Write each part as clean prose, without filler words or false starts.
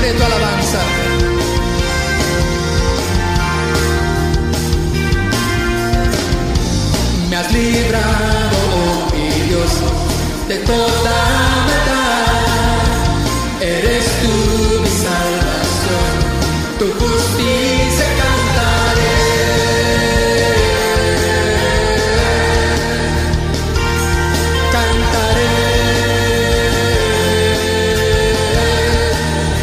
publicaré tu alabanza. Me has librado, oh mi Dios, de toda maldad. Eres tú mi salvación, tu justicia cantaré. Cantaré.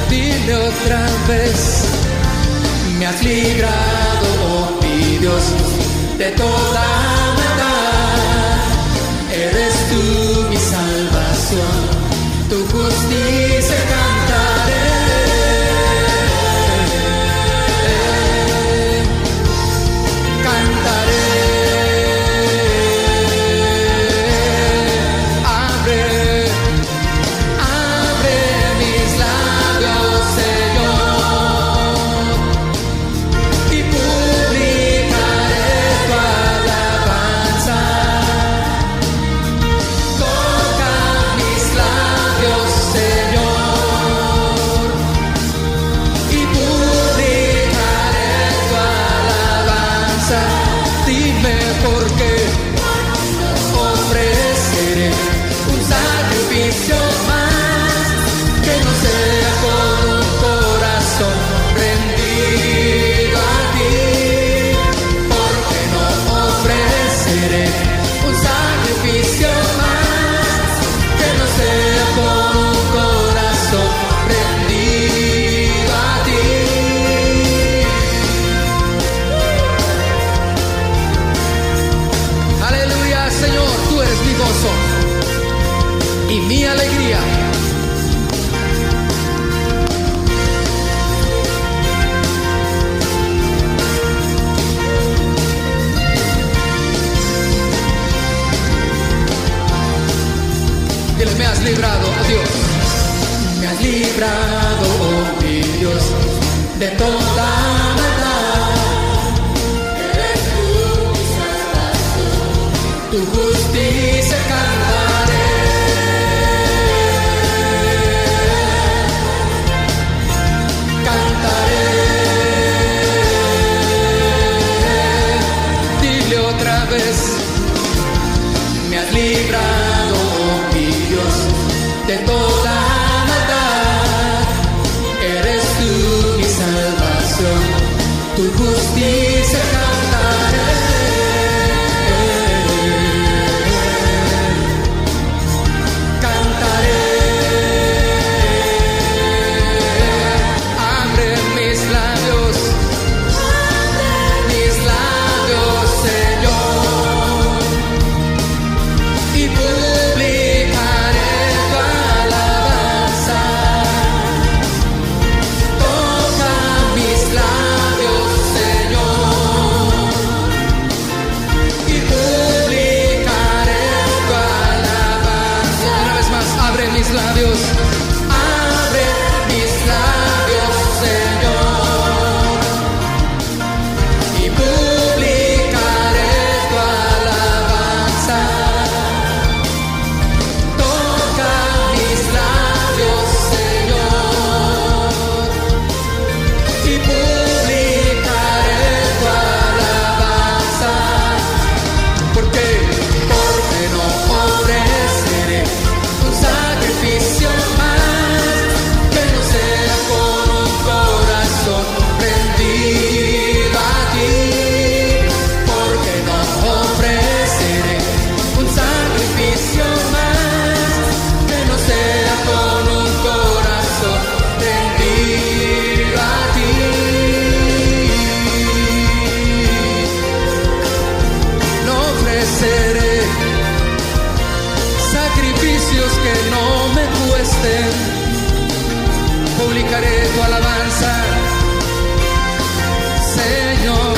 Dime otra vez. Me has librado, oh mi Dios, de toda maldad. Eres tú mi salvación, tu justicia cantaré. Cantaré. Abre, abre mis labios, Señor, y publicaré tu alabanza. Toca mis labios, Señor, y publicaré tu alabanza. Dime por qué ofreceré un sacrificio más, que no sea con un corazón rendido a ti. Porque no ofreceré un sacrificio más, que no sea con un corazón rendido a ti. Aleluya, Señor, tú eres mi gozo y mi alegría. Dile, me has librado, oh Dios. Me has librado, oh mi Dios, de toda maldad. Eres tú mi salvación, tu justicia cantaré. Cantaré. Dile otra vez. Me has librado, oh mi Dios, de toda maldad. Eres tú mi salvación, tu justicia cantaré. Cantaré. Abre mis labios, Señor, y publicaré tu alabanza. Toca mis labios, Señor, y publicaré tu alabanza. Una vez más, abre mis labios, Señor, y publicaré tu alabanza. Toca mis labios, Señor, y publicaré tu alabanza. ¿Por qué? Porque no ofreceré un sacrificio más, que no sea con un corazón rendido a ti. Porque no ofreceré un sacrificio más, que no sea con un corazón rendido a ti. No ofreceré sacrificios que no me cuesten. Publicaré tu alabanza, Señor.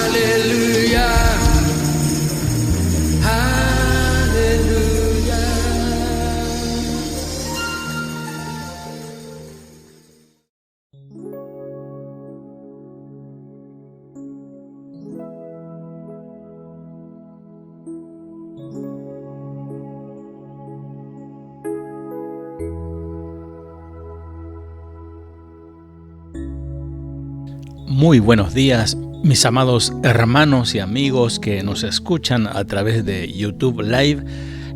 Aleluya, aleluya. Muy buenos días, mis amados hermanos y amigos que nos escuchan a través de YouTube Live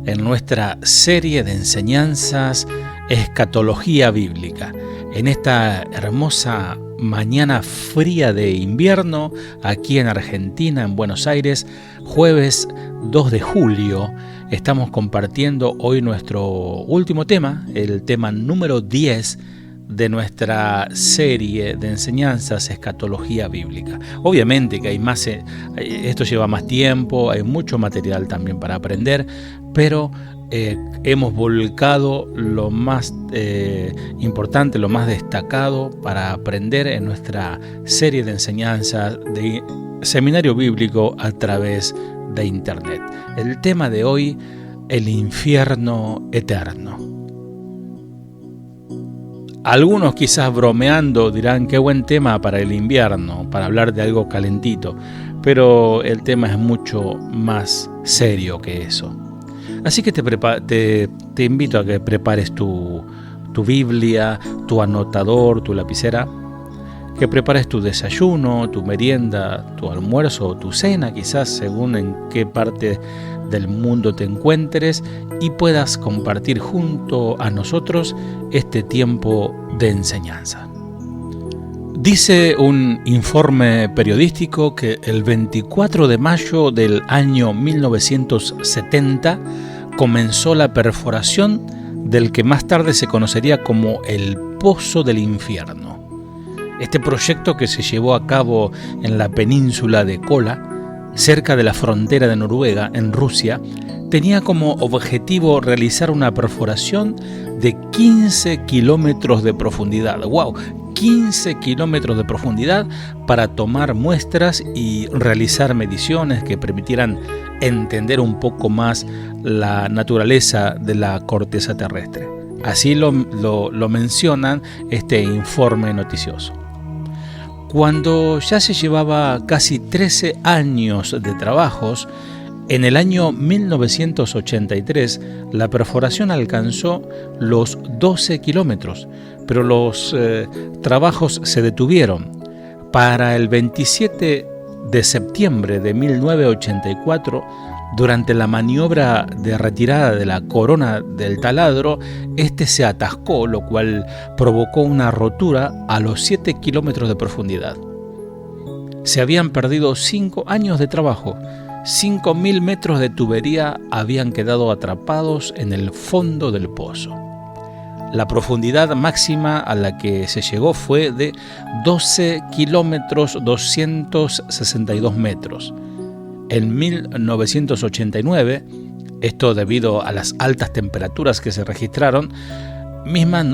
en nuestra serie de enseñanzas Escatología Bíblica. En esta hermosa mañana fría de invierno, aquí en Argentina, en Buenos Aires, jueves 2 de julio, estamos compartiendo hoy nuestro último tema, el tema número 10 de nuestra serie de enseñanzas Escatología Bíblica. Obviamente que hay más, esto lleva más tiempo, hay mucho material también para aprender, pero hemos volcado lo más importante, lo más destacado para aprender en nuestra serie de enseñanzas de Seminario Bíblico a través de Internet. El tema de hoy, el infierno eterno. Algunos quizás bromeando dirán qué buen tema para el invierno, para hablar de algo calentito, pero el tema es mucho más serio que eso. Así que te invito a que prepares tu Biblia, tu anotador, tu lapicera, que prepares tu desayuno, tu merienda, tu almuerzo o tu cena, quizás según en qué parte del mundo te encuentres, y puedas compartir junto a nosotros este tiempo de enseñanza. Dice un informe periodístico que el 24 de mayo del año 1970 comenzó la perforación del que más tarde se conocería como el Pozo del Infierno. Este proyecto, que se llevó a cabo en la península de Kola, cerca de la frontera de Noruega, en Rusia, tenía como objetivo realizar una perforación de 15 kilómetros de profundidad. ¡Wow! 15 kilómetros de profundidad para tomar muestras y realizar mediciones que permitieran entender un poco más la naturaleza de la corteza terrestre. Así lo mencionan este informe noticioso. Cuando ya se llevaba casi 13 años de trabajos, en el año 1983 la perforación alcanzó los 12 kilómetros, pero los trabajos se detuvieron. Para el 27 de septiembre de 1984, durante la maniobra de retirada de la corona del taladro, este se atascó, lo cual provocó una rotura a los 7 kilómetros de profundidad. Se habían perdido 5 años de trabajo. 5.000 metros de tubería habían quedado atrapados en el fondo del pozo. La profundidad máxima a la que se llegó fue de 12 kilómetros 262 metros. En 1989, esto debido a las altas temperaturas que se registraron, mismas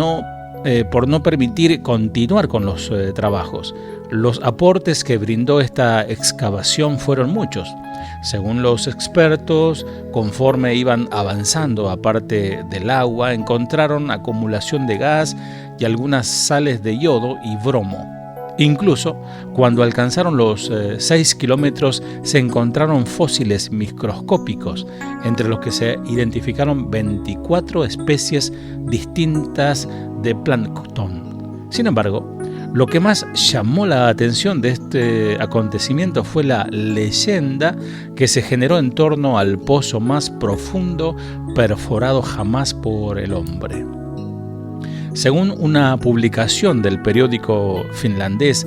por no permitir continuar con los trabajos. Los aportes que brindó esta excavación fueron muchos. Según los expertos, conforme iban avanzando, aparte del agua, encontraron acumulación de gas y algunas sales de yodo y bromo. Incluso, cuando alcanzaron los 6 kilómetros, se encontraron fósiles microscópicos, entre los que se identificaron 24 especies distintas de plancton. Sin embargo, lo que más llamó la atención de este acontecimiento fue la leyenda que se generó en torno al pozo más profundo perforado jamás por el hombre. Según una publicación del periódico finlandés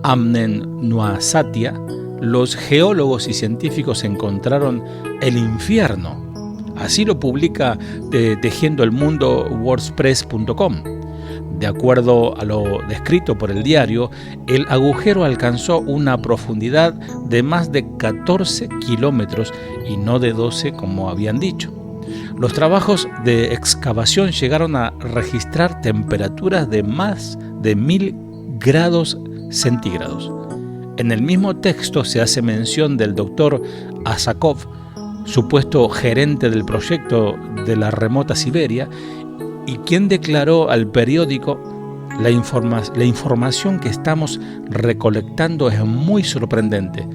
Amnen Nuasatia, los geólogos y científicos encontraron el infierno. Así lo publica Tejiendo el Mundo WordPress.com. De acuerdo a lo descrito por el diario, el agujero alcanzó una profundidad de más de 14 kilómetros y no de 12 como habían dicho. Los trabajos de excavación llegaron a registrar temperaturas de más de 1000 grados centígrados. En el mismo texto se hace mención del doctor Asakov, supuesto gerente del proyecto de la remota Siberia, y quien declaró al periódico: la información que estamos recolectando es muy sorprendente,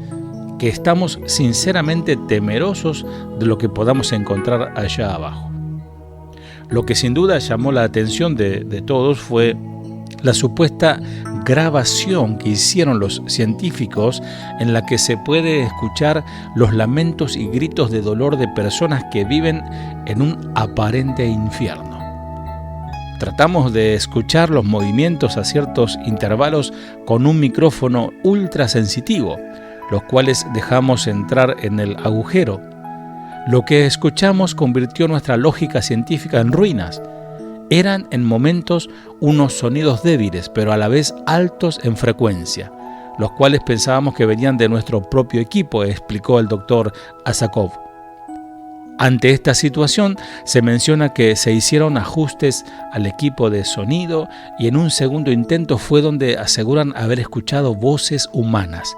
que estamos sinceramente temerosos de lo que podamos encontrar allá abajo. Lo que sin duda llamó la atención de todos fue la supuesta grabación que hicieron los científicos en la que se puede escuchar los lamentos y gritos de dolor de personas que viven en un aparente infierno. Tratamos de escuchar los movimientos a ciertos intervalos con un micrófono ultrasensitivo, los cuales dejamos entrar en el agujero. Lo que escuchamos convirtió nuestra lógica científica en ruinas. Eran en momentos unos sonidos débiles, pero a la vez altos en frecuencia, los cuales pensábamos que venían de nuestro propio equipo, explicó el doctor Asakov. Ante esta situación, se menciona que se hicieron ajustes al equipo de sonido y en un segundo intento fue donde aseguran haber escuchado voces humanas,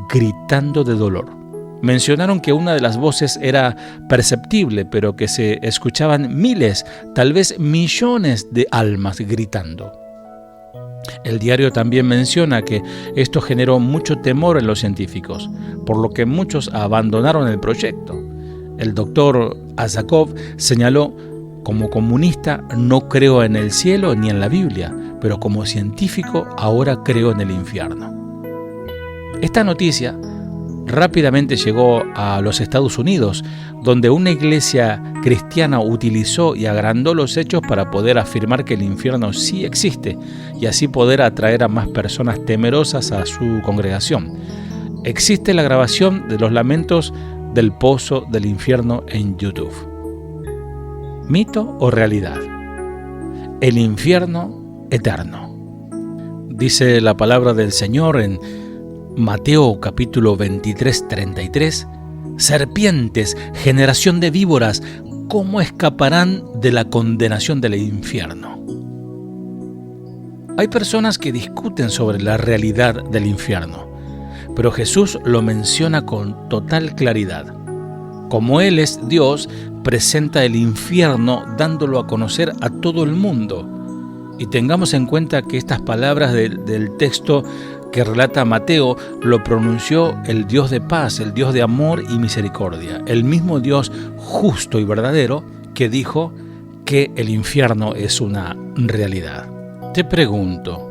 gritando de dolor. Mencionaron que una de las voces era perceptible, pero que se escuchaban miles, tal vez millones de almas gritando. El diario también menciona que esto generó mucho temor en los científicos, por lo que muchos abandonaron el proyecto. El doctor Asakov señaló: como comunista no creo en el cielo ni en la Biblia, pero como científico ahora creo en el infierno. Esta noticia rápidamente llegó a los Estados Unidos, donde una iglesia cristiana utilizó y agrandó los hechos para poder afirmar que el infierno sí existe y así poder atraer a más personas temerosas a su congregación. Existe la grabación de los lamentos del pozo del infierno en YouTube. ¿Mito o realidad? El infierno eterno. Dice la palabra del Señor en Mateo capítulo 23, 33, serpientes, generación de víboras, ¿cómo escaparán de la condenación del infierno? Hay personas que discuten sobre la realidad del infierno, pero Jesús lo menciona con total claridad. Como Él es Dios, presenta el infierno dándolo a conocer a todo el mundo. Y tengamos en cuenta que estas palabras del texto que relata Mateo lo pronunció el Dios de paz, el Dios de amor y misericordia, el mismo Dios justo y verdadero que dijo que el infierno es una realidad. Te pregunto,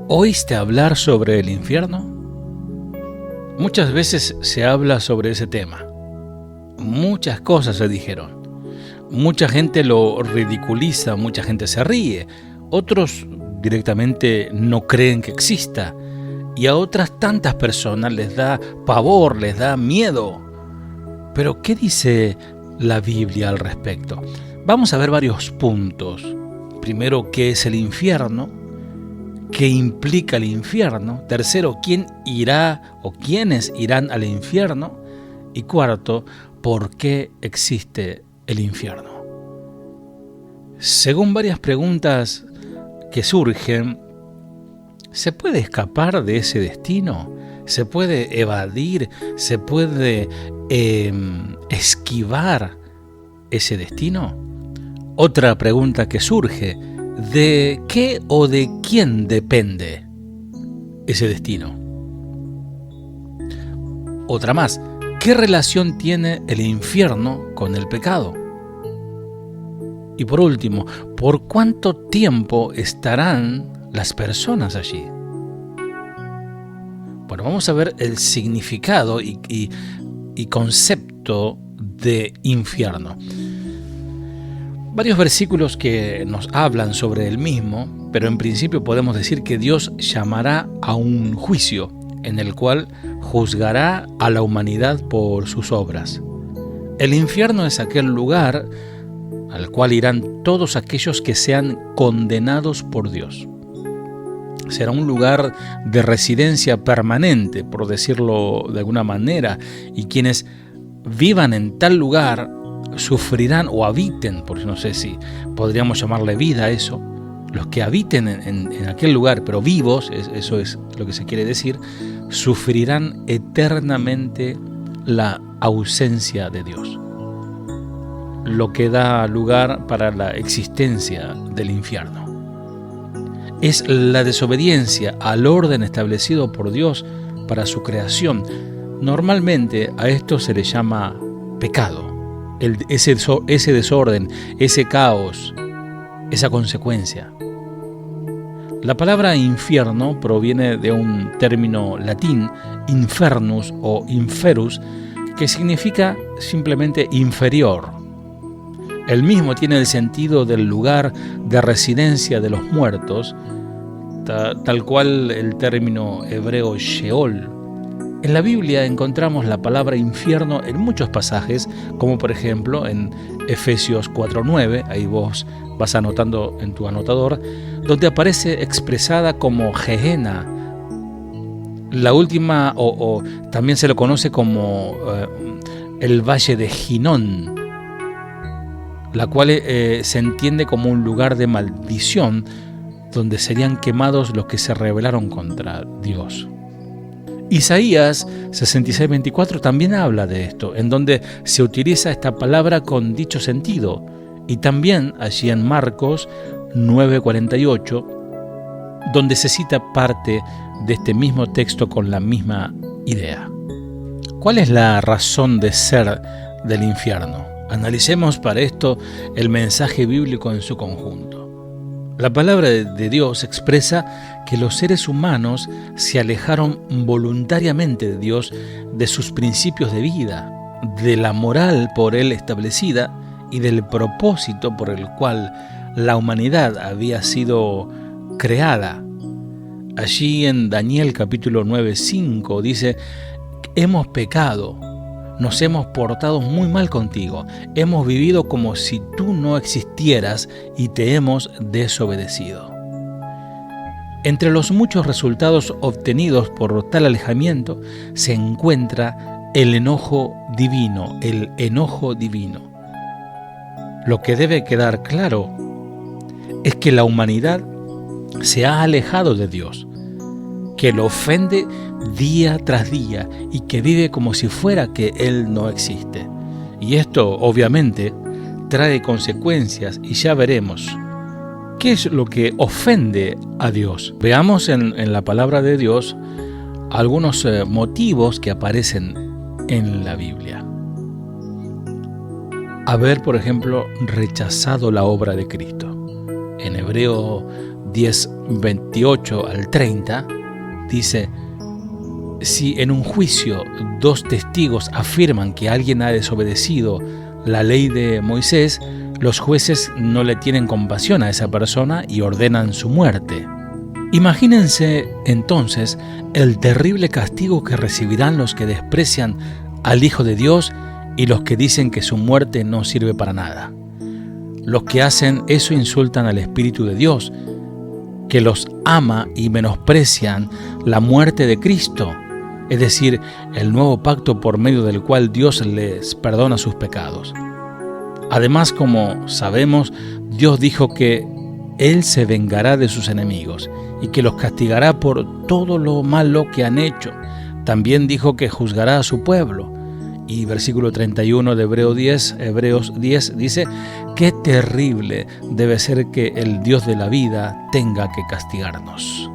¿oíste hablar sobre el infierno? Muchas veces se habla sobre ese tema. Muchas cosas se dijeron. Mucha gente lo ridiculiza, mucha gente se ríe. Otros directamente no creen que exista. Y a otras tantas personas les da pavor, les da miedo. Pero, ¿qué dice la Biblia al respecto? Vamos a ver varios puntos. Primero, ¿qué es el infierno? ¿Qué implica el infierno? Tercero, ¿quién irá o quiénes irán al infierno? Y cuarto, ¿por qué existe el infierno? Según varias preguntas que surgen, ¿se puede escapar de ese destino? ¿Se puede evadir? ¿Se puede esquivar ese destino? Otra pregunta que surge: ¿de qué o de quién depende ese destino? Otra más: ¿qué relación tiene el infierno con el pecado? Y por último, ¿por cuánto tiempo estarán las personas allí? Bueno, vamos a ver el significado y concepto de infierno. Varios versículos que nos hablan sobre el mismo, pero en principio podemos decir que Dios llamará a un juicio en el cual juzgará a la humanidad por sus obras. El infierno es aquel lugar al cual irán todos aquellos que sean condenados por Dios. Será un lugar de residencia permanente, por decirlo de alguna manera, y quienes vivan en tal lugar sufrirán o habiten, porque no sé si podríamos llamarle vida a eso, los que habiten en aquel lugar, pero vivos, eso es lo que se quiere decir, sufrirán eternamente la ausencia de Dios, lo que da lugar para la existencia del infierno. Es la desobediencia al orden establecido por Dios para su creación. Normalmente a esto se le llama pecado, ese desorden, ese caos, esa consecuencia. La palabra infierno proviene de un término latín, infernus o inferus, que significa simplemente inferior. El mismo tiene el sentido del lugar de residencia de los muertos, tal cual el término hebreo Sheol. En la Biblia encontramos la palabra infierno en muchos pasajes, como por ejemplo en Efesios 4:9, ahí vos vas anotando en tu anotador, donde aparece expresada como Gehenna. La última, o también se lo conoce como el Valle de Hinón, la cual se entiende como un lugar de maldición, donde serían quemados los que se rebelaron contra Dios. Isaías 66:24 también habla de esto, en donde se utiliza esta palabra con dicho sentido, y también allí en Marcos 9:48, donde se cita parte de este mismo texto con la misma idea. ¿Cuál es la razón de ser del infierno? Analicemos para esto el mensaje bíblico en su conjunto. La palabra de Dios expresa que los seres humanos se alejaron voluntariamente de Dios, de sus principios de vida, de la moral por Él establecida y del propósito por el cual la humanidad había sido creada. Allí en Daniel capítulo 9:5 dice: hemos pecado, nos hemos portado muy mal contigo, hemos vivido como si tú no existieras y te hemos desobedecido. Entre los muchos resultados obtenidos por tal alejamiento se encuentra el enojo divino, Lo que debe quedar claro es que la humanidad se ha alejado de Dios, que lo ofende día tras día y que vive como si fuera que Él no existe. Y esto obviamente trae consecuencias y ya veremos qué es lo que ofende a Dios. Veamos en la palabra de Dios algunos motivos que aparecen en la Biblia. Haber, por ejemplo, rechazado la obra de Cristo. En Hebreo 10:28 al 30 dice: si en un juicio 2 testigos afirman que alguien ha desobedecido la ley de Moisés, los jueces no le tienen compasión a esa persona y ordenan su muerte. Imagínense entonces el terrible castigo que recibirán los que desprecian al Hijo de Dios y los que dicen que su muerte no sirve para nada. Los que hacen eso insultan al Espíritu de Dios, que los ama, y menosprecian la muerte de Cristo, es decir, el nuevo pacto por medio del cual Dios les perdona sus pecados. Además, como sabemos, Dios dijo que Él se vengará de sus enemigos y que los castigará por todo lo malo que han hecho. También dijo que juzgará a su pueblo. Y versículo 31 de Hebreos 10 dice: qué terrible debe ser que el Dios de la vida tenga que castigarnos.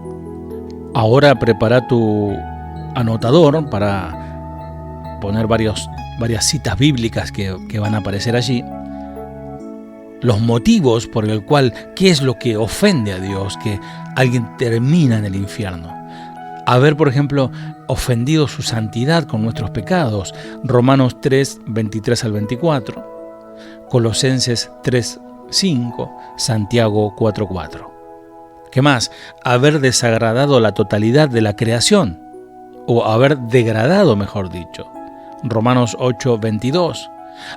Ahora prepara tu anotador para poner varias citas bíblicas que van a aparecer allí. Los motivos por el cual, qué es lo que ofende a Dios, que alguien termina en el infierno. Haber, por ejemplo, ofendido su santidad con nuestros pecados. Romanos 3:23 al 24. Colosenses 3:5. Santiago 4:4. ¿Qué más? Haber desagradado la totalidad de la creación, o haber degradado, mejor dicho. Romanos 8:22.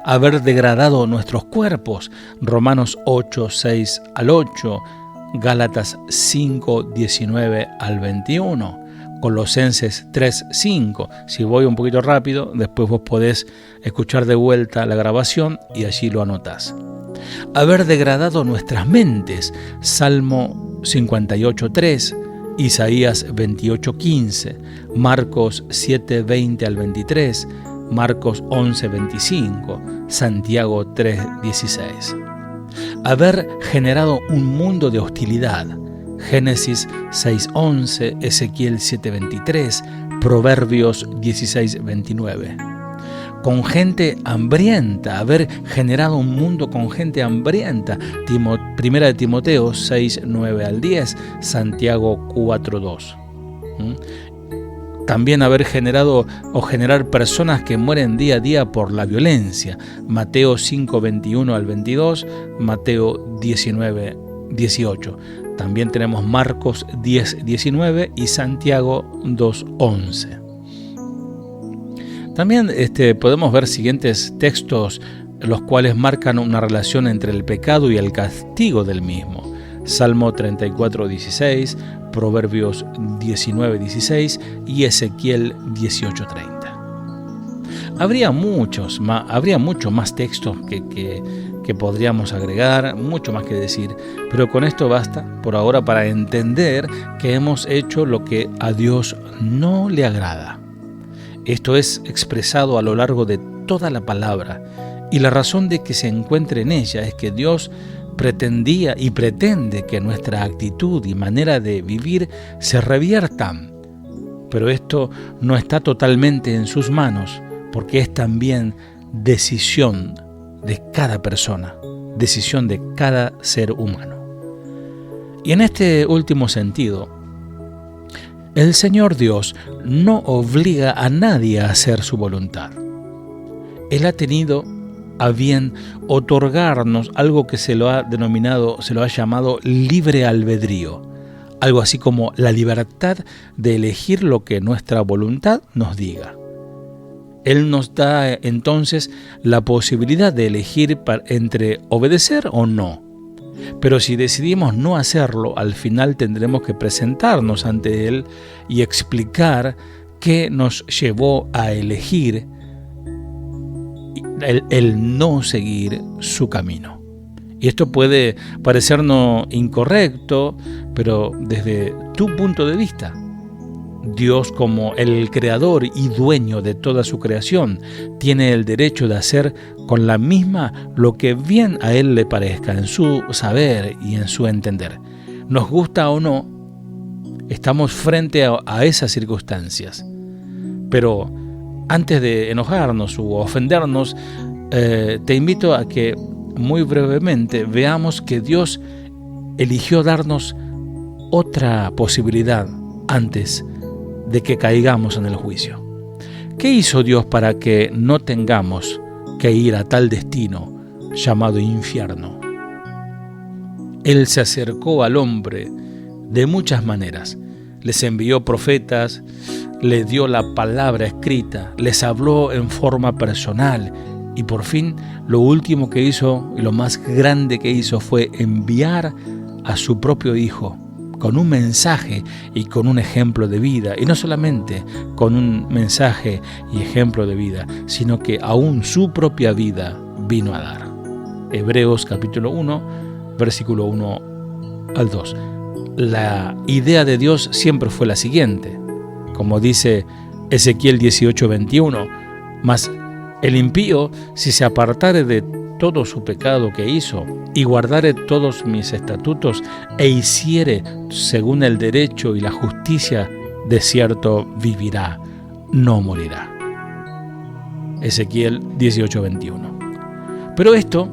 Haber degradado nuestros cuerpos. Romanos 8:6 al 8. Gálatas 5:19 al 21. Colosenses 3:5. Si voy un poquito rápido, después vos podés escuchar de vuelta la grabación y allí lo anotás. Haber degradado nuestras mentes. Salmo 58:3. Isaías 28:15. Marcos 7:20 al 23. Marcos 11:25. Santiago 3:16. Haber generado un mundo de hostilidad. Génesis 6:11, Ezequiel 7:23, Proverbios 16:29. con gente hambrienta, haber generado un mundo con gente hambrienta. Primera de Timoteo 6, 9 al 10, Santiago 4, 2. También haber generado o generar personas que mueren día a día por la violencia. Mateo 5, 21 al 22, Mateo 19, 18. También tenemos Marcos 10, 19 y Santiago 2, 11. También podemos ver siguientes textos, los cuales marcan una relación entre el pecado y el castigo del mismo. Salmo 34, 16, Proverbios 19, 16 y Ezequiel 18, 30. Habría muchos más textos que podríamos agregar, mucho más que decir, pero con esto basta por ahora para entender que hemos hecho lo que a Dios no le agrada. Esto es expresado a lo largo de toda la palabra, y la razón de que se encuentre en ella es que Dios pretendía y pretende que nuestra actitud y manera de vivir se reviertan. Pero esto no está totalmente en sus manos, porque es también decisión de cada persona, decisión de cada ser humano. Y en este último sentido, el Señor Dios no obliga a nadie a hacer su voluntad. Él ha tenido a bien otorgarnos algo que se lo ha llamado libre albedrío, algo así como la libertad de elegir lo que nuestra voluntad nos diga. Él nos da entonces la posibilidad de elegir entre obedecer o no. Pero si decidimos no hacerlo, al final tendremos que presentarnos ante Él y explicar qué nos llevó a elegir el no seguir su camino. Y esto puede parecernos incorrecto, pero desde tu punto de vista, Dios, como el creador y dueño de toda su creación, tiene el derecho de hacer con la misma lo que bien a Él le parezca, en su saber y en su entender. Nos gusta o no, estamos frente a esas circunstancias. Pero antes de enojarnos u ofendernos, te invito a que muy brevemente veamos que Dios eligió darnos otra posibilidad antes de que caigamos en el juicio. ¿Qué hizo Dios para que no tengamos que ir a tal destino llamado infierno? Él se acercó al hombre de muchas maneras. Les envió profetas, le dio la palabra escrita, les habló en forma personal y por fin lo último que hizo y lo más grande que hizo fue enviar a su propio Hijo con un mensaje y con un ejemplo de vida, y no solamente con un mensaje y ejemplo de vida, sino que aún su propia vida vino a dar. Hebreos capítulo 1, versículo 1 al 2. La idea de Dios siempre fue la siguiente, como dice Ezequiel 18, 21, mas el impío, si se apartare de todo su pecado que hizo, y guardare todos mis estatutos, e hiciere según el derecho y la justicia, de cierto vivirá, no morirá. Ezequiel 18, 21. Pero esto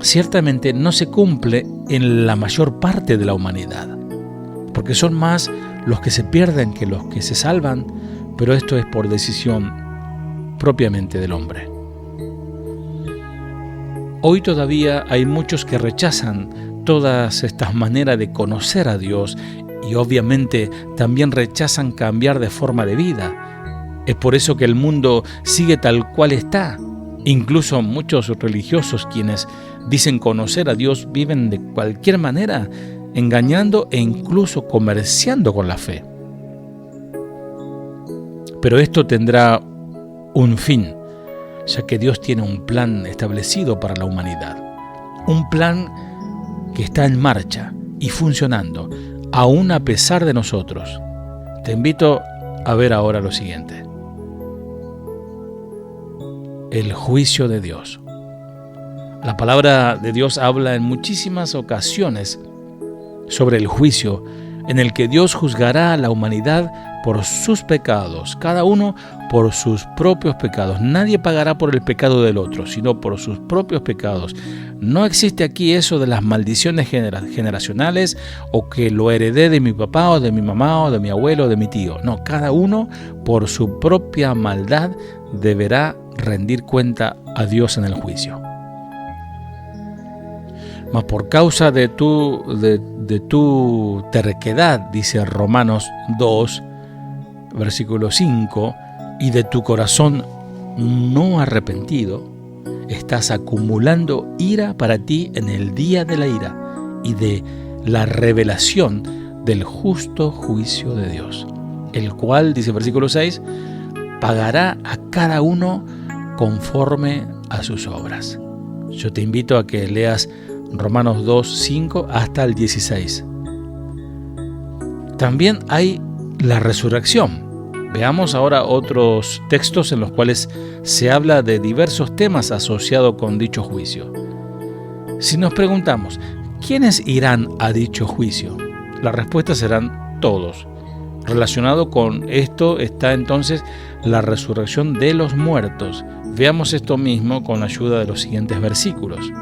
ciertamente no se cumple en la mayor parte de la humanidad, porque son más los que se pierden que los que se salvan, pero esto es por decisión propiamente del hombre. Hoy todavía hay muchos que rechazan todas estas maneras de conocer a Dios y obviamente también rechazan cambiar de forma de vida. Es por eso que el mundo sigue tal cual está. Incluso muchos religiosos, quienes dicen conocer a Dios, viven de cualquier manera, engañando e incluso comerciando con la fe. Pero esto tendrá un fin, ya que Dios tiene un plan establecido para la humanidad. Un plan que está en marcha y funcionando, aún a pesar de nosotros. Te invito a ver ahora lo siguiente. El juicio de Dios. La palabra de Dios habla en muchísimas ocasiones sobre el juicio en el que Dios juzgará a la humanidad por sus pecados, cada uno por sus propios pecados. Nadie pagará por el pecado del otro, sino por sus propios pecados. No existe aquí eso de las maldiciones generacionales o que lo heredé de mi papá o de mi mamá o de mi abuelo o de mi tío. No, cada uno por su propia maldad deberá rendir cuenta a Dios en el juicio. Mas por causa de tu terquedad, dice Romanos 2, versículo 5, y de tu corazón no arrepentido, estás acumulando ira para ti en el día de la ira y de la revelación del justo juicio de Dios, el cual, dice versículo 6, pagará a cada uno conforme a sus obras. Yo te invito a que leas Romanos 2, 5 hasta el 16. También hay la resurrección. Veamos ahora otros textos en los cuales se habla de diversos temas asociados con dicho juicio. Si nos preguntamos, ¿quiénes irán a dicho juicio? La respuesta serán todos. Relacionado con esto está entonces la resurrección de los muertos. Veamos esto mismo con la ayuda de los siguientes versículos.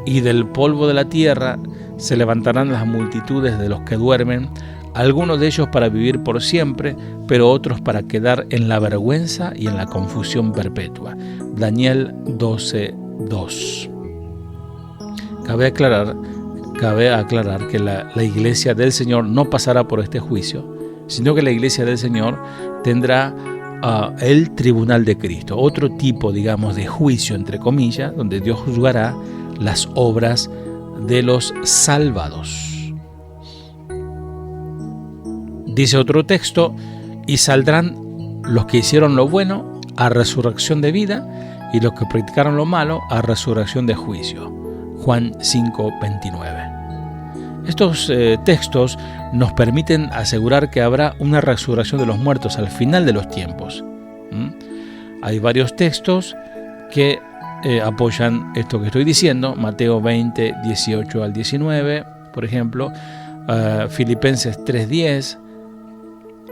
Y del polvo de la tierra se levantarán las multitudes de los que duermen, algunos de ellos para vivir por siempre, pero otros para quedar en la vergüenza y en la confusión perpetua. Daniel 12:2. Cabe aclarar que la iglesia del Señor no pasará por este juicio, sino que la iglesia del Señor tendrá el tribunal de Cristo, otro tipo, digamos, de juicio, entre comillas, donde Dios juzgará las obras de los salvados. Dice otro texto, y saldrán los que hicieron lo bueno a resurrección de vida y los que practicaron lo malo a resurrección de juicio. Juan 5:29. Estos textos nos permiten asegurar que habrá una resurrección de los muertos al final de los tiempos. Hay varios textos que apoyan esto que estoy diciendo. Mateo 20, 18 al 19, por ejemplo, Filipenses 3:10,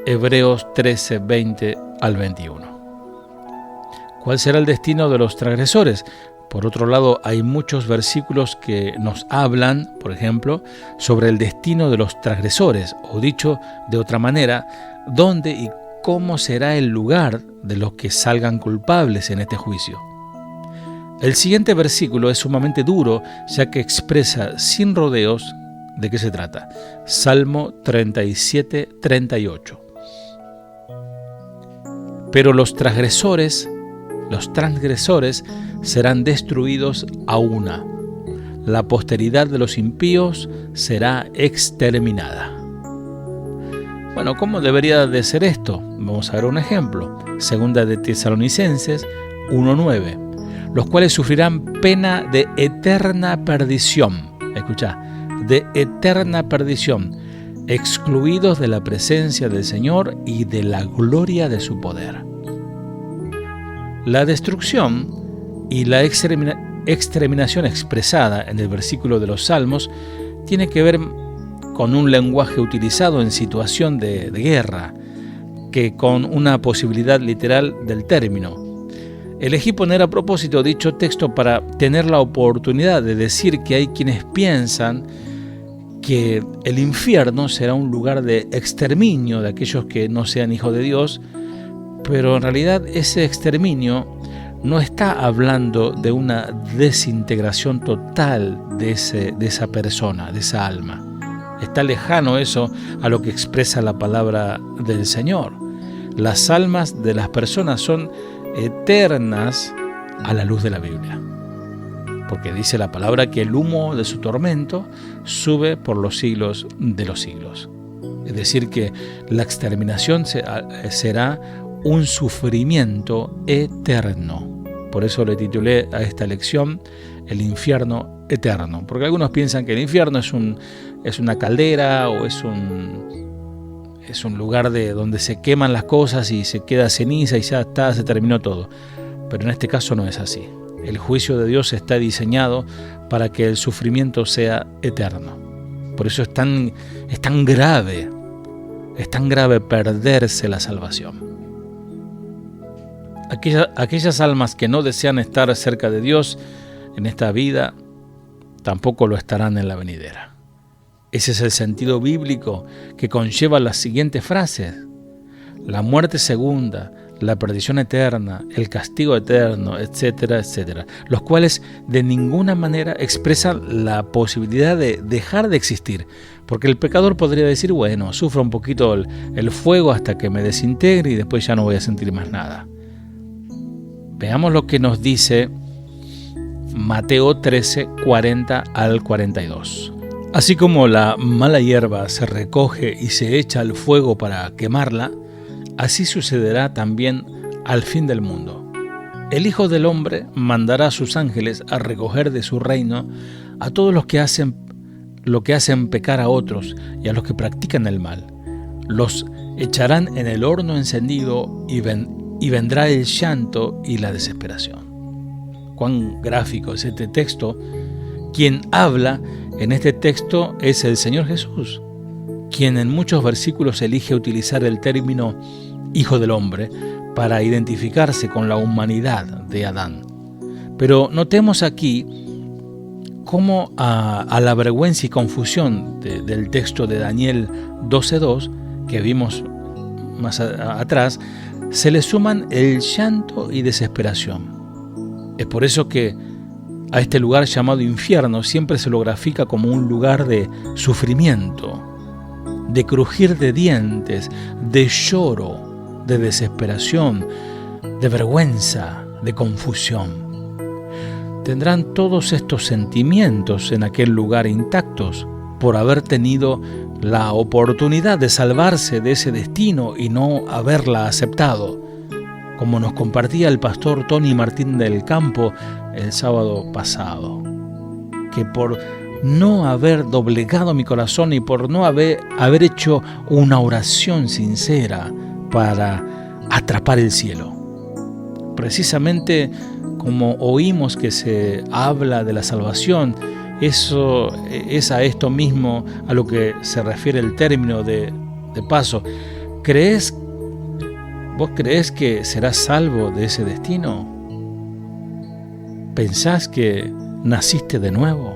Hebreos 13, 20 al 21. ¿Cuál será el destino de los transgresores? Por otro lado, hay muchos versículos que nos hablan, por ejemplo, sobre el destino de los transgresores, o dicho de otra manera, dónde y cómo será el lugar de los que salgan culpables en este juicio. El siguiente versículo es sumamente duro, ya que expresa sin rodeos de qué se trata. Salmo 37, 38. Pero los transgresores serán destruidos a una. La posteridad de los impíos será exterminada. Bueno, ¿cómo debería de ser esto? Vamos a ver un ejemplo. Segunda de Tesalonicenses 1:9. Los cuales sufrirán pena de eterna perdición. Escucha, de eterna perdición, excluidos de la presencia del Señor y de la gloria de su poder. La destrucción y la exterminación expresada en el versículo de los Salmos tiene que ver con un lenguaje utilizado en situación de guerra, que con una posibilidad literal del término. Elegí poner a propósito dicho texto para tener la oportunidad de decir que hay quienes piensan que el infierno será un lugar de exterminio de aquellos que no sean hijos de Dios, pero en realidad ese exterminio no está hablando de una desintegración total de esa persona, de esa alma. Está lejano eso a lo que expresa la palabra del Señor. Las almas de las personas son eternas a la luz de la Biblia, porque dice la palabra que el humo de su tormento sube por los siglos de los siglos. Es decir, que la exterminación será un sufrimiento eterno. Por eso le titulé a esta lección El infierno eterno, porque algunos piensan que el infierno es una caldera o es un lugar donde se queman las cosas y se queda ceniza y ya está, se terminó todo. Pero en este caso no es así. El juicio de Dios está diseñado para que el sufrimiento sea eterno. Por eso es tan grave es tan grave perderse la salvación. Aquellas almas que no desean estar cerca de Dios en esta vida, tampoco lo estarán en la venidera. Ese es el sentido bíblico que conlleva las siguientes frases: la muerte segunda, la perdición eterna, el castigo eterno, etcétera, etcétera, los cuales de ninguna manera expresan la posibilidad de dejar de existir, porque el pecador podría decir, bueno, sufro un poquito el fuego hasta que me desintegre y después ya no voy a sentir más nada. Veamos lo que nos dice Mateo 13, 40 al 42. Así como la mala hierba se recoge y se echa al fuego para quemarla, así sucederá también al fin del mundo. El Hijo del Hombre mandará a sus ángeles a recoger de su reino a todos los que hacen pecar a otros y a los que practican el mal. Los echarán en el horno encendido y vendrá el llanto y la desesperación. Cuán gráfico es este texto. Quien habla en este texto es el Señor Jesús, quien en muchos versículos elige utilizar el término Hijo del Hombre para identificarse con la humanidad de Adán. Pero notemos aquí cómo a la vergüenza y confusión del texto de Daniel 12:2 que vimos más atrás, se le suman el llanto y desesperación. Es por eso que a este lugar llamado infierno siempre se lo grafica como un lugar de sufrimiento, de crujir de dientes, de lloro, de desesperación, de vergüenza, de confusión. Tendrán todos estos sentimientos en aquel lugar intactos por haber tenido la oportunidad de salvarse de ese destino y no haberla aceptado, como nos compartía el pastor Tony Martín del Campo el sábado pasado, que por no haber doblegado mi corazón y por no haber hecho una oración sincera para atrapar el cielo. Precisamente como oímos que se habla de la salvación, eso es a esto mismo a lo que se refiere el término de paso. ¿Vos creés que serás salvo de ese destino? ¿Pensás que naciste de nuevo?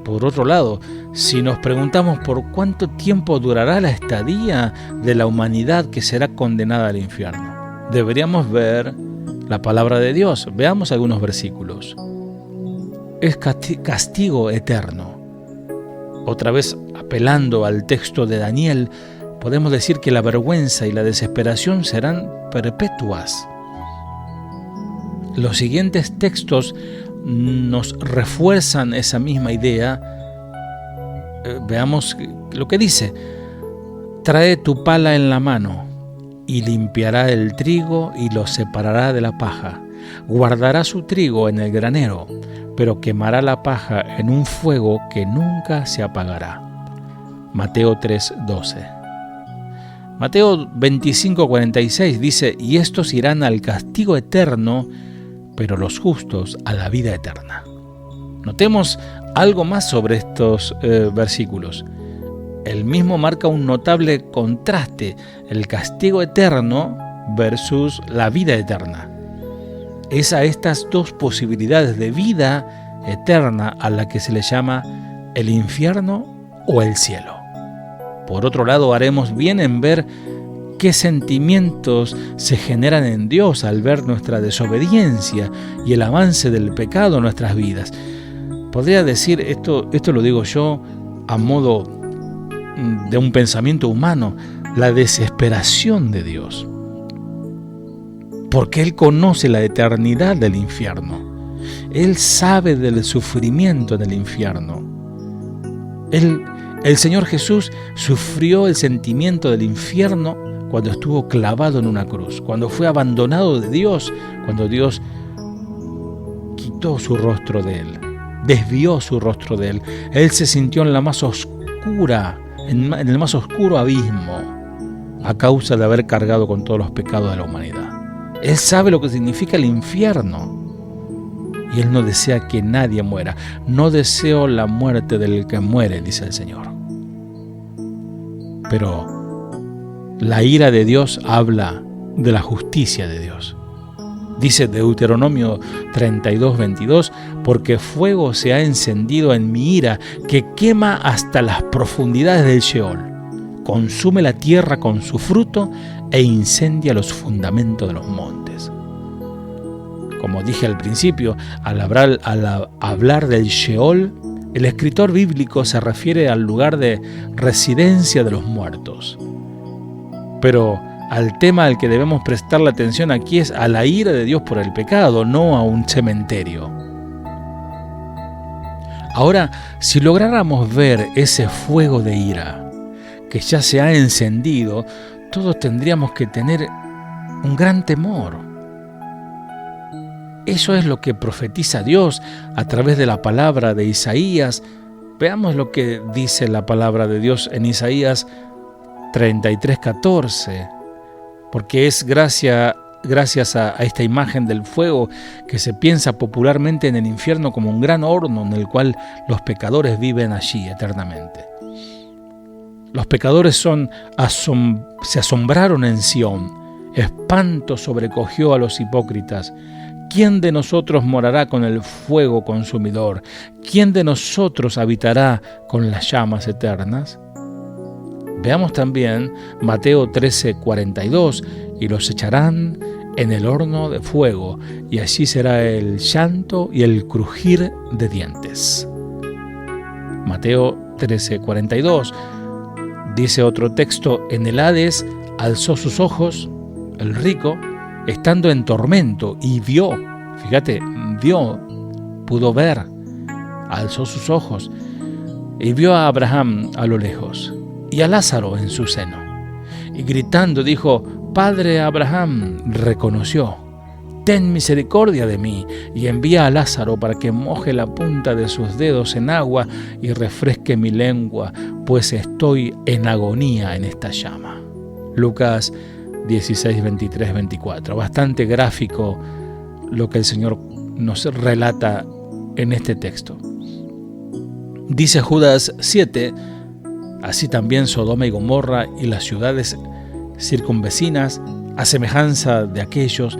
Por otro lado, si nos preguntamos por cuánto tiempo durará la estadía de la humanidad que será condenada al infierno, deberíamos ver la palabra de Dios. Veamos algunos versículos. Es castigo eterno. Otra vez, apelando al texto de Daniel, podemos decir que la vergüenza y la desesperación serán perpetuas. Los siguientes textos nos refuerzan esa misma idea. Veamos lo que dice: trae tu pala en la mano y limpiará el trigo y lo separará de la paja. Guardará su trigo en el granero, pero quemará la paja en un fuego que nunca se apagará. Mateo 3:12. Mateo 25:46 dice: y estos irán al castigo eterno, pero los justos a la vida eterna. Notemos algo más sobre estos versículos. El mismo marca un notable contraste: el castigo eterno versus la vida eterna. Es a estas dos posibilidades de vida eterna a la que se le llama el infierno o el cielo. Por otro lado, haremos bien en ver qué sentimientos se generan en Dios al ver nuestra desobediencia y el avance del pecado en nuestras vidas. Podría decir, esto lo digo yo a modo de un pensamiento humano, la desesperación de Dios, porque Él conoce la eternidad del infierno. Él sabe del sufrimiento del infierno. El Señor Jesús sufrió el sentimiento del infierno cuando estuvo clavado en una cruz, cuando fue abandonado de Dios, cuando Dios quitó su rostro de Él, desvió su rostro de Él. Él se sintió en el más oscuro abismo a causa de haber cargado con todos los pecados de la humanidad. Él sabe lo que significa el infierno y Él no desea que nadie muera. No deseo la muerte del que muere, dice el Señor. Pero La ira de Dios habla de la justicia de Dios. Dice Deuteronomio 32:22, porque fuego se ha encendido en mi ira, que quema hasta las profundidades del Sheol, consume la tierra con su fruto e incendia los fundamentos de los montes. Como dije al principio, al hablar del Sheol, el escritor bíblico se refiere al lugar de residencia de los muertos. Pero al tema al que debemos prestarle atención aquí es a la ira de Dios por el pecado, no a un cementerio. Ahora, si lográramos ver ese fuego de ira que ya se ha encendido, todos tendríamos que tener un gran temor. Eso es lo que profetiza Dios a través de la palabra de Isaías. Veamos lo que dice la palabra de Dios en Isaías 33:14. Porque es gracias a esta imagen del fuego que se piensa popularmente en el infierno como un gran horno en el cual los pecadores viven allí eternamente. Los pecadores se asombraron en Sión, espanto sobrecogió a los hipócritas. ¿Quién de nosotros morará con el fuego consumidor? ¿Quién de nosotros habitará con las llamas eternas? Veamos también Mateo 13:42, y los echarán en el horno de fuego, y allí será el llanto y el crujir de dientes. Mateo 13:42. Dice otro texto, en el Hades alzó sus ojos el rico, estando en tormento, y vio, pudo ver, alzó sus ojos, y vio a Abraham a lo lejos, y a Lázaro en su seno. Y gritando dijo, Padre Abraham, reconoció, ten misericordia de mí, y envía a Lázaro para que moje la punta de sus dedos en agua y refresque mi lengua, pues estoy en agonía en esta llama. Lucas 16:23-24. Bastante gráfico lo que el Señor nos relata en este texto. Dice Judas 7, así también Sodoma y Gomorra y las ciudades circunvecinas, a semejanza de aquellos,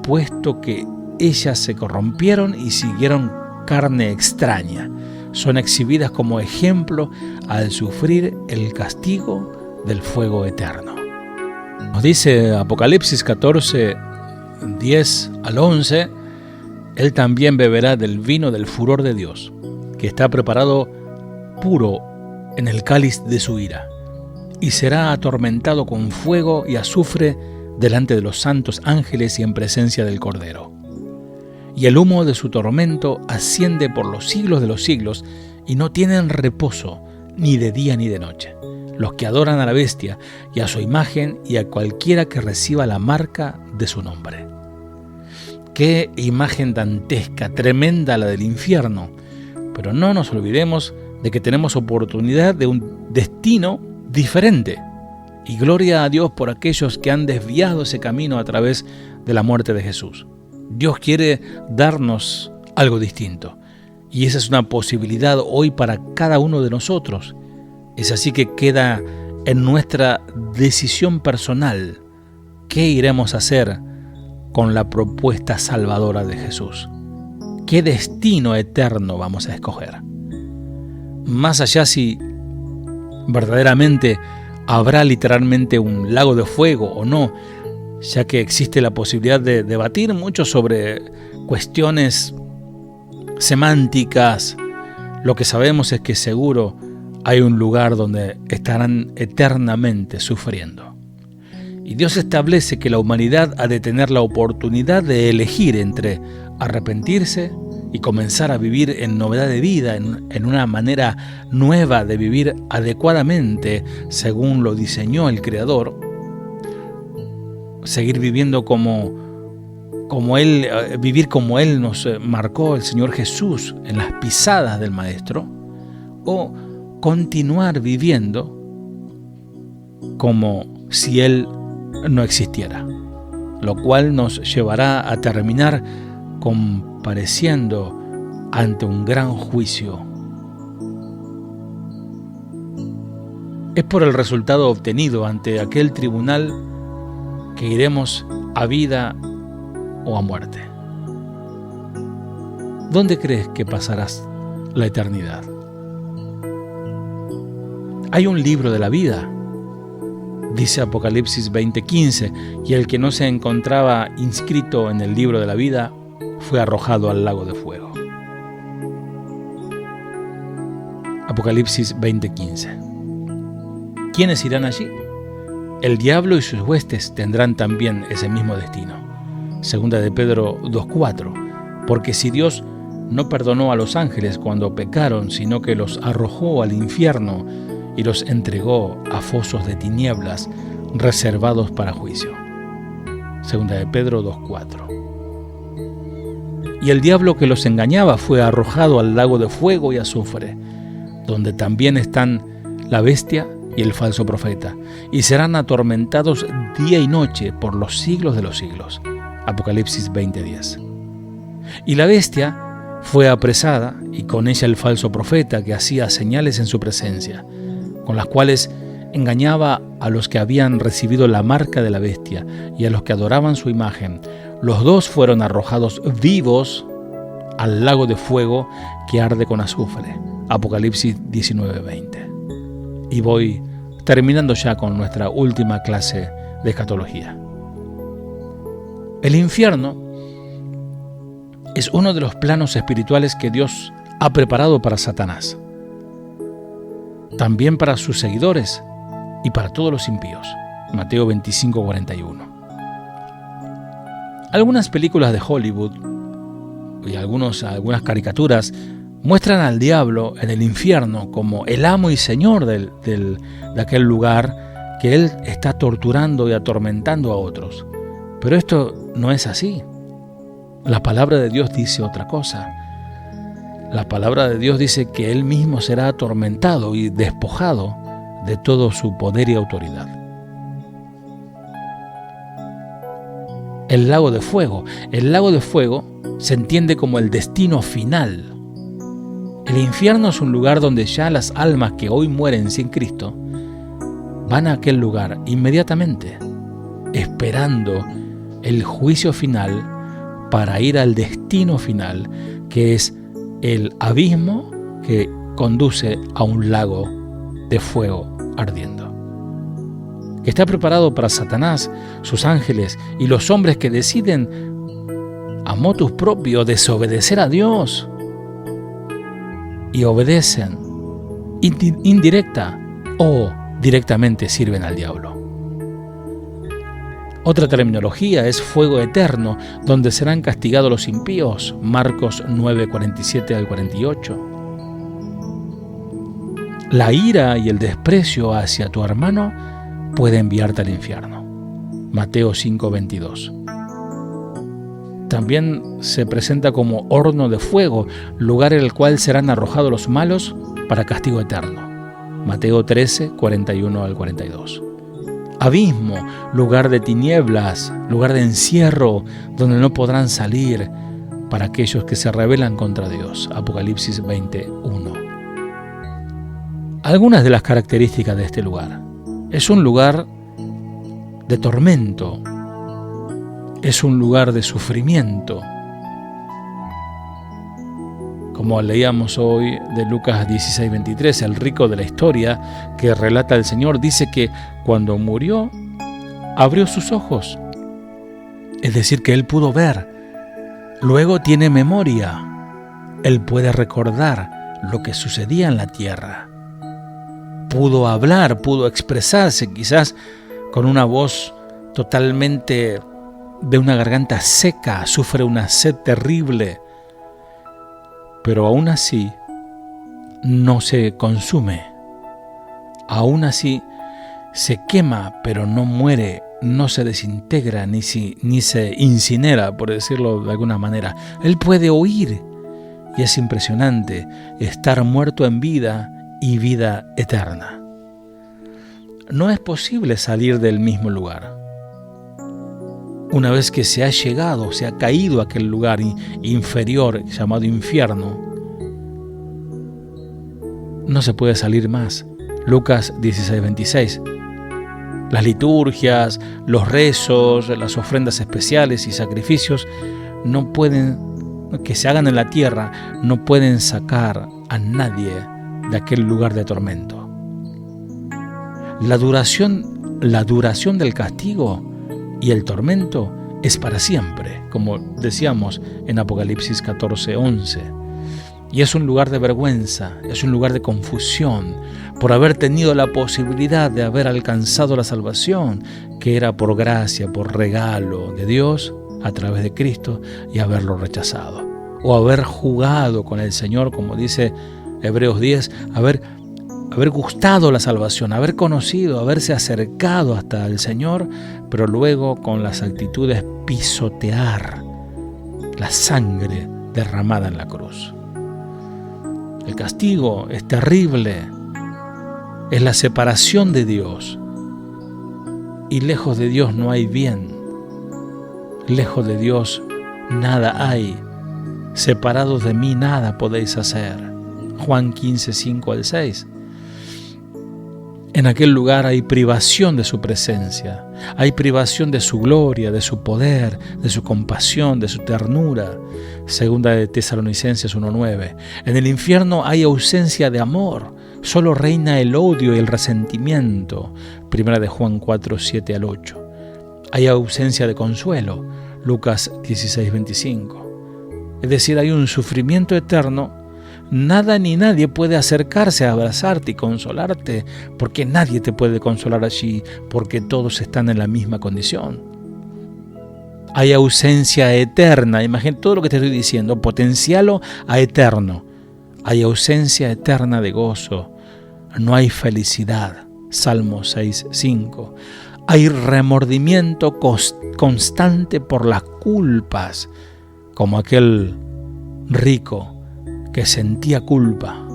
puesto que ellas se corrompieron y siguieron carne extraña, son exhibidas como ejemplo al sufrir el castigo del fuego eterno. Nos dice Apocalipsis 14, 10 al 11, Él también beberá del vino del furor de Dios, que está preparado puro en el cáliz de su ira, y será atormentado con fuego y azufre delante de los santos ángeles y en presencia del Cordero. Y el humo de su tormento asciende por los siglos de los siglos, y no tienen reposo ni de día ni de noche, los que adoran a la bestia y a su imagen y a cualquiera que reciba la marca de su nombre. Qué imagen dantesca, tremenda la del infierno, pero no nos olvidemos de que tenemos oportunidad de un destino diferente. Y gloria a Dios por aquellos que han desviado ese camino a través de la muerte de Jesús. Dios quiere darnos algo distinto. Y esa es una posibilidad hoy para cada uno de nosotros. Es así que queda en nuestra decisión personal qué iremos a hacer con la propuesta salvadora de Jesús. ¿Qué destino eterno vamos a escoger? Más allá si verdaderamente habrá literalmente un lago de fuego o no, ya que existe la posibilidad de debatir mucho sobre cuestiones semánticas. Lo que sabemos es que seguro hay un lugar donde estarán eternamente sufriendo. Y Dios establece que la humanidad ha de tener la oportunidad de elegir entre arrepentirse y comenzar a vivir en novedad de vida, en una manera nueva de vivir adecuadamente según lo diseñó el Creador, seguir viviendo vivir como Él nos marcó el Señor Jesús en las pisadas del Maestro, o continuar viviendo como si Él no existiera, lo cual nos llevará a terminar compareciendo ante un gran juicio. es por el resultado obtenido ante aquel tribunal que iremos a vida o a muerte. ¿Dónde crees que pasarás la eternidad? Hay un libro de la vida, dice Apocalipsis 20:15, y el que no se encontraba inscrito en el libro de la vida fue arrojado al lago de fuego. Apocalipsis 20:15. ¿Quiénes irán allí? El diablo y sus huestes tendrán también ese mismo destino. Segunda de Pedro 2:4. Porque si Dios no perdonó a los ángeles cuando pecaron, sino que los arrojó al infierno y los entregó a fosos de tinieblas reservados para juicio. Segunda de Pedro 2:4. Y el diablo que los engañaba fue arrojado al lago de fuego y azufre, donde también están la bestia y el falso profeta, y serán atormentados día y noche por los siglos de los siglos. Apocalipsis 20:10. Y la bestia fue apresada, y con ella el falso profeta que hacía señales en su presencia, con las cuales engañaba a los que habían recibido la marca de la bestia y a los que adoraban su imagen. Los dos fueron arrojados vivos al lago de fuego que arde con azufre. Apocalipsis 19:20. Y voy terminando ya con nuestra última clase de escatología. El infierno es uno de los planos espirituales que Dios ha preparado para Satanás, también para sus seguidores y para todos los impíos. Mateo 25:41. Algunas películas de Hollywood y algunas caricaturas muestran al diablo en el infierno como el amo y señor de aquel lugar, que él está torturando y atormentando a otros. Pero esto no es así. La palabra de Dios dice otra cosa. La palabra de Dios dice que él mismo será atormentado y despojado de todo su poder y autoridad. El lago de fuego. El lago de fuego se entiende como el destino final. El infierno es un lugar donde ya las almas que hoy mueren sin Cristo van a aquel lugar inmediatamente, esperando el juicio final para ir al destino final, que es el abismo que conduce a un lago de fuego ardiendo, que está preparado para Satanás, sus ángeles y los hombres que deciden a motus propio desobedecer a Dios y obedecen indirecta o directamente sirven al diablo. Otra terminología es fuego eterno, donde serán castigados los impíos. Marcos 9:47 al 48. La ira y el desprecio hacia tu hermano puede enviarte al infierno. Mateo 5:22. También se presenta como horno de fuego, lugar en el cual serán arrojados los malos para castigo eterno. Mateo 13:41 al 42. Abismo, lugar de tinieblas, lugar de encierro, donde no podrán salir para aquellos que se rebelan contra Dios. Apocalipsis 20:1. Algunas de las características de este lugar. Es un lugar de tormento, es un lugar de sufrimiento. Como leíamos hoy de Lucas 16:23, el rico de la historia que relata el Señor dice que cuando murió, abrió sus ojos. Es decir, que él pudo ver. Luego tiene memoria. Él puede recordar lo que sucedía en la tierra. Pudo hablar, pudo expresarse, quizás con una voz totalmente de una garganta seca, sufre una sed terrible, pero aún así no se consume, aún así se quema, pero no muere, no se desintegra, ni se incinera, por decirlo de alguna manera. Él puede oír, y es impresionante estar muerto en vida y vida eterna. No es posible salir del mismo lugar. Una vez que se ha llegado, se ha caído a aquel lugar inferior llamado infierno, no se puede salir más. Lucas 16:26. Las liturgias, los rezos, las ofrendas especiales y sacrificios que se hagan en la tierra no pueden sacar a nadie de aquel lugar de tormento. La duración del castigo y el tormento es para siempre, como decíamos en Apocalipsis 14:11. Y es un lugar de vergüenza, es un lugar de confusión, por haber tenido la posibilidad de haber alcanzado la salvación, que era por gracia, por regalo de Dios a través de Cristo, y haberlo rechazado. O haber jugado con el Señor, como dice Hebreos 10, haber gustado la salvación, haber conocido, haberse acercado hasta el Señor, pero luego con las actitudes pisotear la sangre derramada en la cruz. El castigo es terrible, es la separación de Dios, y lejos de Dios no hay bien, lejos de Dios nada hay, separados de mí nada podéis hacer. Juan 15:5-6. En aquel lugar hay privación de su presencia, hay privación de su gloria, de su poder, de su compasión, de su ternura. Segunda de Tesalonicenses 1:9. En el infierno hay ausencia de amor, solo reina el odio y el resentimiento. Primera de Juan 4:7-8. Hay ausencia de consuelo. Lucas 16:25. Es decir, hay un sufrimiento eterno. Nada ni nadie puede acercarse a abrazarte y consolarte, porque nadie te puede consolar allí, porque todos están en la misma condición. Hay ausencia eterna, imagínate todo lo que te estoy diciendo, potencialo a eterno. Hay ausencia eterna de gozo, no hay felicidad. Salmo 6:5. Hay remordimiento constante por las culpas, como aquel rico que sentía culpa.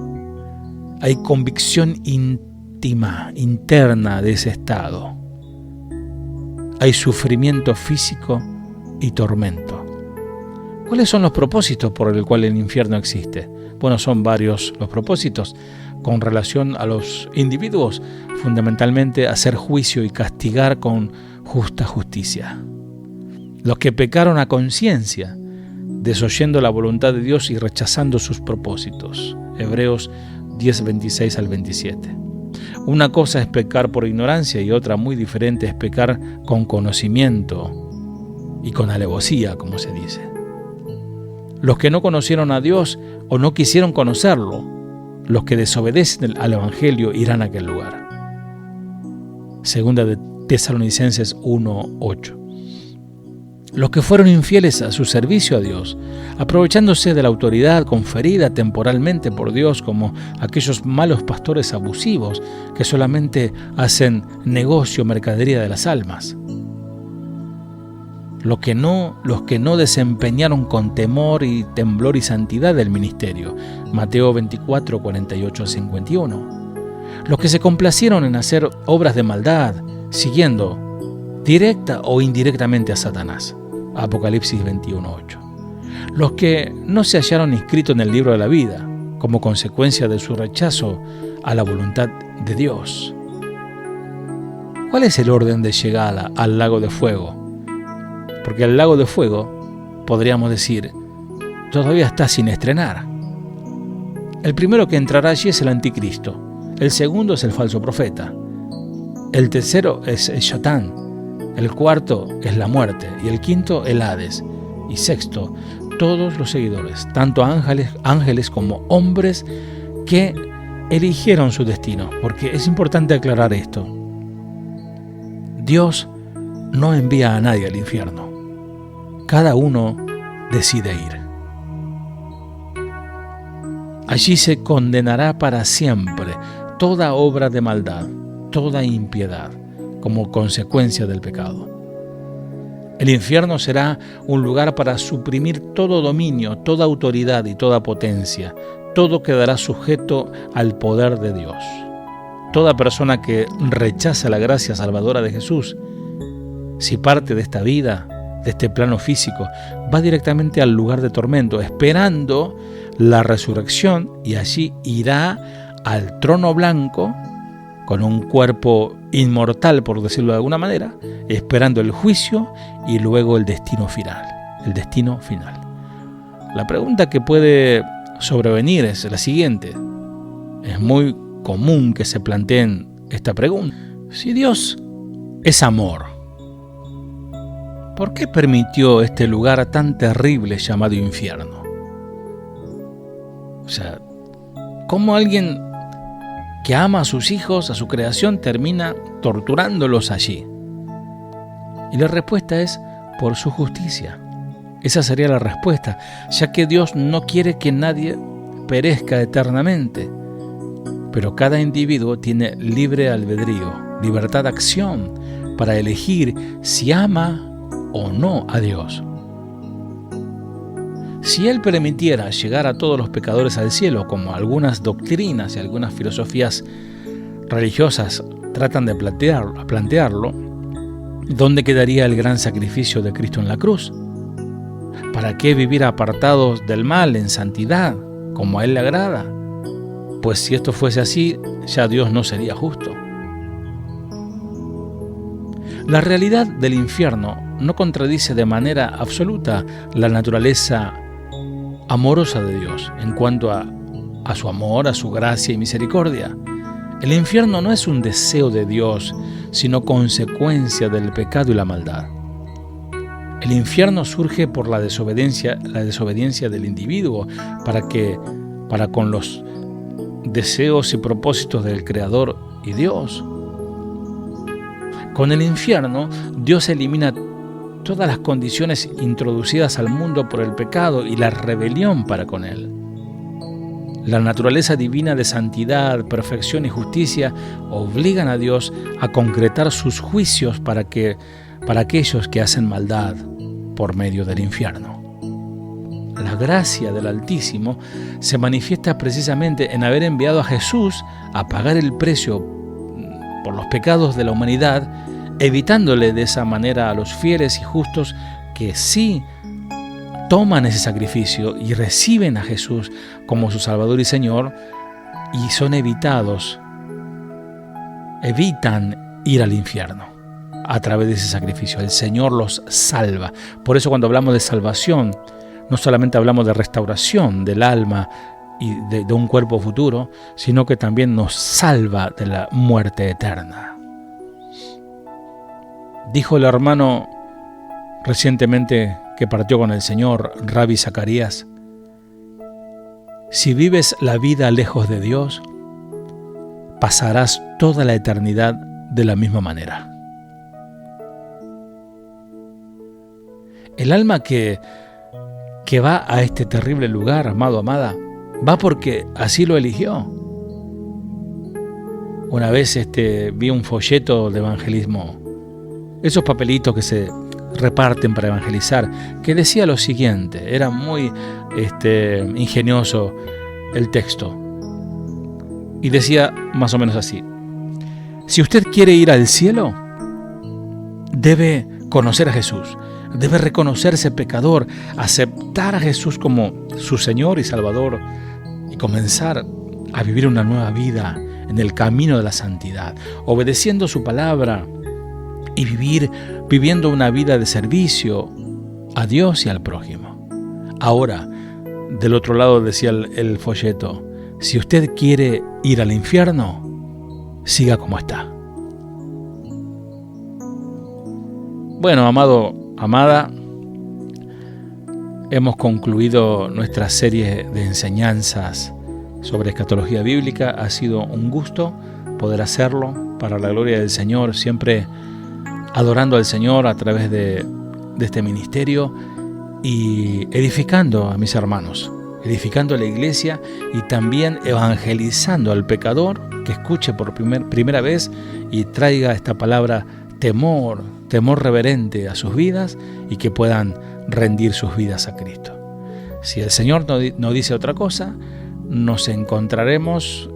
Hay convicción íntima, interna de ese estado. Hay sufrimiento físico y tormento. ¿Cuáles son los propósitos por el cual el infierno existe? Bueno, son varios los propósitos. Con relación a los individuos, fundamentalmente hacer juicio y castigar con justa justicia. Los que pecaron a conciencia, desoyendo la voluntad de Dios y rechazando sus propósitos. Hebreos 10:26-27. Una cosa es pecar por ignorancia y otra muy diferente es pecar con conocimiento y con alevosía, como se dice. Los que no conocieron a Dios o no quisieron conocerlo, los que desobedecen al Evangelio irán a aquel lugar. Segunda de Tesalonicenses 1:8. Los que fueron infieles a su servicio a Dios, aprovechándose de la autoridad conferida temporalmente por Dios, como aquellos malos pastores abusivos que solamente hacen negocio, mercadería de las almas. Los que no desempeñaron con temor y temblor y santidad el ministerio. Mateo 24:48-51. Los que se complacieron en hacer obras de maldad, siguiendo directa o indirectamente a Satanás. Apocalipsis 21:8. Los que no se hallaron inscritos en el libro de la vida, como consecuencia de su rechazo a la voluntad de Dios. ¿Cuál es el orden de llegada al lago de fuego? Porque el lago de fuego, podríamos decir, todavía está sin estrenar. El primero que entrará allí es el anticristo. El segundo es el falso profeta. El tercero es el Satán. El cuarto es la muerte. Y el quinto, el Hades. Y sexto, todos los seguidores, tanto ángeles como hombres que eligieron su destino. Porque es importante aclarar esto. Dios no envía a nadie al infierno. Cada uno decide ir. Allí se condenará para siempre toda obra de maldad, toda impiedad, como consecuencia del pecado. El infierno será un lugar para suprimir todo dominio, toda autoridad y toda potencia. Todo quedará sujeto al poder de Dios. Toda persona que rechaza la gracia salvadora de Jesús, si parte de esta vida, de este plano físico, va directamente al lugar de tormento, esperando la resurrección, y allí irá al trono blanco con un cuerpo inmortal, por decirlo de alguna manera, esperando el juicio y luego el destino final. El destino final. La pregunta que puede sobrevenir es la siguiente. Es muy común que se planteen esta pregunta. Si Dios es amor, ¿por qué permitió este lugar tan terrible llamado infierno? O sea, ¿cómo alguien que ama a sus hijos, a su creación, termina torturándolos allí? Y la respuesta es por su justicia. Esa sería la respuesta, ya que Dios no quiere que nadie perezca eternamente. Pero cada individuo tiene libre albedrío, libertad de acción para elegir si ama o no a Dios. Si Él permitiera llegar a todos los pecadores al cielo, como algunas doctrinas y algunas filosofías religiosas tratan de plantearlo, ¿dónde quedaría el gran sacrificio de Cristo en la cruz? ¿Para qué vivir apartados del mal en santidad, como a Él le agrada? Pues si esto fuese así, ya Dios no sería justo. La realidad del infierno no contradice de manera absoluta la naturaleza amorosa de Dios en cuanto a su amor, a su gracia y misericordia. El infierno no es un deseo de Dios, sino consecuencia del pecado y la maldad. El infierno surge por la desobediencia del individuo para con los deseos y propósitos del Creador y Dios. Con el infierno, Dios elimina todas las condiciones introducidas al mundo por el pecado y la rebelión para con él. La naturaleza divina de santidad, perfección y justicia obligan a Dios a concretar sus juicios para aquellos que hacen maldad por medio del infierno. La gracia del Altísimo se manifiesta precisamente en haber enviado a Jesús a pagar el precio por los pecados de la humanidad, evitándole de esa manera a los fieles y justos que sí toman ese sacrificio y reciben a Jesús como su Salvador y Señor, y son evitan ir al infierno a través de ese sacrificio. El Señor los salva. Por eso cuando hablamos de salvación, no solamente hablamos de restauración del alma y de un cuerpo futuro, sino que también nos salva de la muerte eterna. Dijo el hermano recientemente que partió con el Señor, Rabbi Zacarías: si vives la vida lejos de Dios, pasarás toda la eternidad de la misma manera. El alma que va a este terrible lugar, amado, amada, va porque así lo eligió. Una vez vi un folleto de evangelismo, esos papelitos que se reparten para evangelizar, que decía lo siguiente, era muy ingenioso el texto, y decía más o menos así: si usted quiere ir al cielo, debe conocer a Jesús, debe reconocerse pecador, aceptar a Jesús como su Señor y Salvador y comenzar a vivir una nueva vida en el camino de la santidad, obedeciendo su palabra y viviendo una vida de servicio a Dios y al prójimo. Ahora, del otro lado decía el folleto: si usted quiere ir al infierno, siga como está. Bueno, amado, amada, hemos concluido nuestra serie de enseñanzas sobre escatología bíblica. Ha sido un gusto poder hacerlo para la gloria del Señor, siempre adorando al Señor a través de este ministerio y edificando a mis hermanos, edificando a la iglesia y también evangelizando al pecador que escuche por primera vez y traiga esta palabra temor reverente a sus vidas y que puedan rendir sus vidas a Cristo. Si el Señor no dice otra cosa, nos encontraremos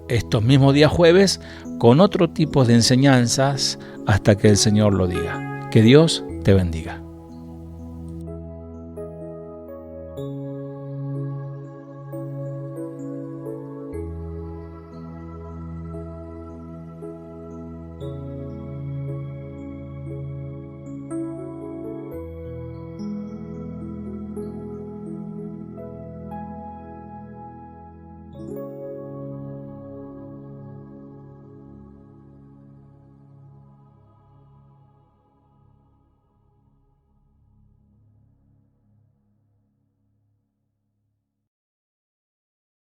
estos mismos días jueves con otro tipo de enseñanzas hasta que el Señor lo diga. Que Dios te bendiga.